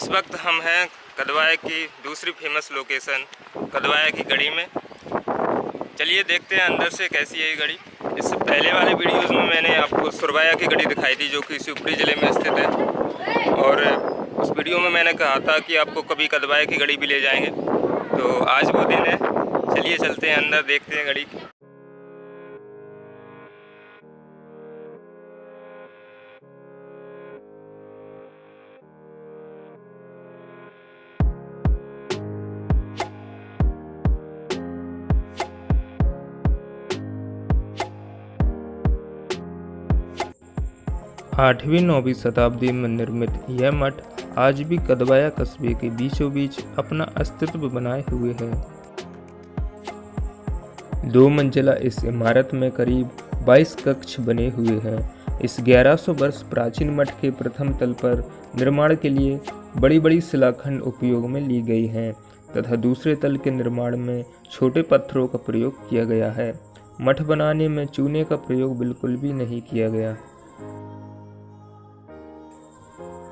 इस वक्त हम हैं कदवाया की दूसरी फेमस लोकेशन कदवाया की गढ़ी में। चलिए देखते हैं अंदर से कैसी है ये गढ़ी। इससे पहले वाले वीडियोस में मैंने आपको सुरवाया की गढ़ी दिखाई थी जो कि शिवपुरी ज़िले में स्थित है, और उस वीडियो में मैंने कहा था कि आपको कभी कदवाया की गढ़ी भी ले जाएंगे। तो आज वो दिन है, चलिए चलते हैं अंदर, देखते हैं गढ़ी। 8वीं-9वीं शताब्दी में निर्मित यह मठ आज भी कदवाया कस्बे के बीचों बीच अपना अस्तित्व बनाए हुए है। 2 मंजिला इस इमारत में करीब 22 कक्ष बने हुए हैं। इस 1100 वर्ष प्राचीन मठ के प्रथम तल पर निर्माण के लिए बड़ी बड़ी शिलाखंड उपयोग में ली गई हैं तथा दूसरे तल के निर्माण में छोटे पत्थरों का प्रयोग किया गया है। मठ बनाने में चूने का प्रयोग बिल्कुल भी नहीं किया गया।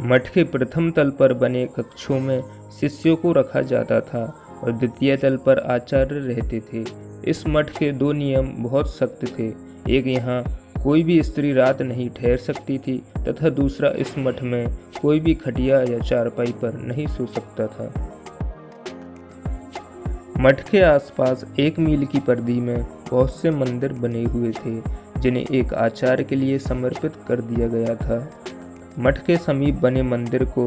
मठ के प्रथम तल पर बने कक्षों में शिष्यों को रखा जाता था और द्वितीय तल पर आचार्य रहते थे। इस मठ के 2 नियम बहुत सख्त थे। एक, यहाँ कोई भी स्त्री रात नहीं ठहर सकती थी तथा दूसरा, इस मठ में कोई भी खटिया या चारपाई पर नहीं सो सकता था। मठ के आसपास 1 मील की परिधि में बहुत से मंदिर बने हुए थे जिन्हें एक आचार्य के लिए समर्पित कर दिया गया था। मठ के समीप बने मंदिर को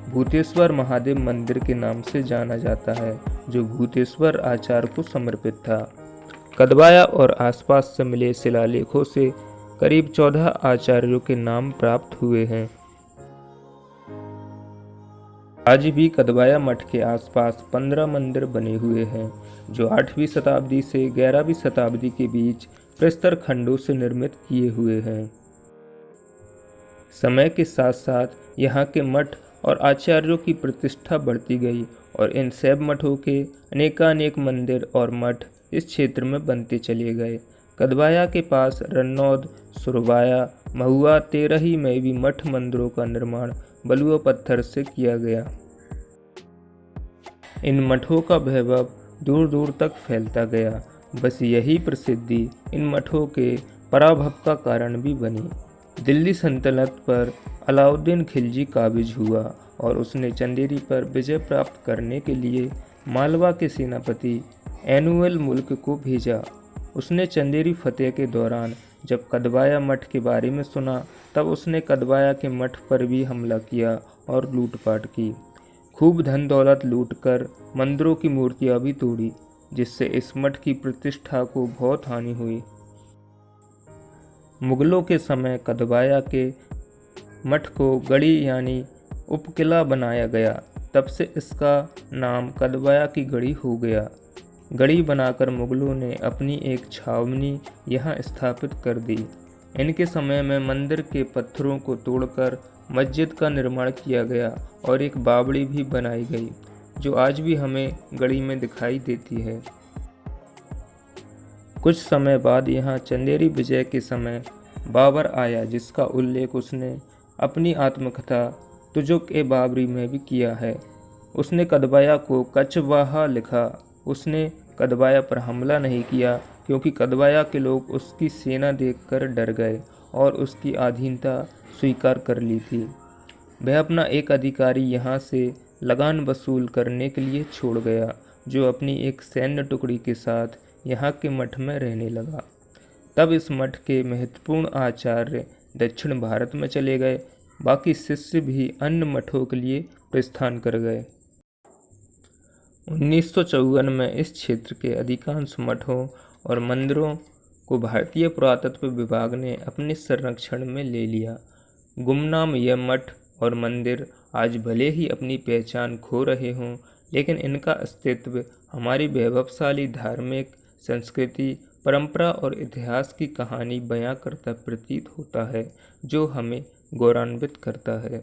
भूतेश्वर महादेव मंदिर के नाम से जाना जाता है, जो भूतेश्वर आचार्य को समर्पित था। कदवाया और आसपास से मिले शिलालेखों से करीब 14 आचार्यों के नाम प्राप्त हुए हैं। आज भी कदवाया मठ के आसपास 15 मंदिर बने हुए हैं, जो 8वीं शताब्दी से 11वीं शताब्दी के बीच प्रस्तर खंडों से निर्मित किए हुए हैं। समय के साथ साथ यहाँ के मठ और आचार्यों की प्रतिष्ठा बढ़ती गई और इन शैव मठों के अनेकानेक मंदिर और मठ इस क्षेत्र में बनते चले गए। कदवाया के पास रन्नौद, सुरवाया, महुआ, तेरही में भी मठ मंदिरों का निर्माण बलुआ पत्थर से किया गया। इन मठों का वैभव दूर दूर तक फैलता गया। बस यही प्रसिद्धि इन मठों के पराभव का कारण भी बनी। दिल्ली सल्तनत पर अलाउद्दीन खिलजी काबिज हुआ और उसने चंदेरी पर विजय प्राप्त करने के लिए मालवा के सेनापति एनुअल मुल्क को भेजा। उसने चंदेरी फतेह के दौरान जब कदवाया मठ के बारे में सुना, तब उसने कदवाया के मठ पर भी हमला किया और लूटपाट की। खूब धन दौलत लूटकर मंदिरों की मूर्तियां भी तोड़ी, जिससे इस मठ की प्रतिष्ठा को बहुत हानि हुई। मुगलों के समय कदवाया के मठ को गढ़ी यानी उपकिला बनाया गया। तब से इसका नाम कदवाया की गढ़ी हो गया। गढ़ी बनाकर मुगलों ने अपनी एक छावनी यहाँ स्थापित कर दी। इनके समय में मंदिर के पत्थरों को तोड़कर मस्जिद का निर्माण किया गया और एक बावड़ी भी बनाई गई, जो आज भी हमें गढ़ी में दिखाई देती है। कुछ समय बाद यहाँ चंदेरी विजय के समय बाबर आया, जिसका उल्लेख उसने अपनी आत्मकथा तुजुक-ए-बाबरी में भी किया है। उसने कदवाया को कचवाहा लिखा। उसने कदवाया पर हमला नहीं किया क्योंकि कदवाया के लोग उसकी सेना देखकर डर गए और उसकी अधीनता स्वीकार कर ली थी। वह अपना एक अधिकारी यहाँ से लगान वसूल करने के लिए छोड़ गया, जो अपनी एक सैन्य टुकड़ी के साथ यहाँ के मठ में रहने लगा। तब इस मठ के महत्वपूर्ण आचार्य दक्षिण भारत में चले गए। बाकी शिष्य भी अन्य मठों के लिए प्रस्थान कर गए। 1954 में इस क्षेत्र के अधिकांश मठों और मंदिरों को भारतीय पुरातत्व विभाग ने अपने संरक्षण में ले लिया। गुमनाम यह मठ और मंदिर आज भले ही अपनी पहचान खो रहे हों, लेकिन इनका अस्तित्व हमारी वैभवशाली धार्मिक संस्कृति, परंपरा और इतिहास की कहानी बयां करता प्रतीत होता है, जो हमें गौरवान्वित करता है।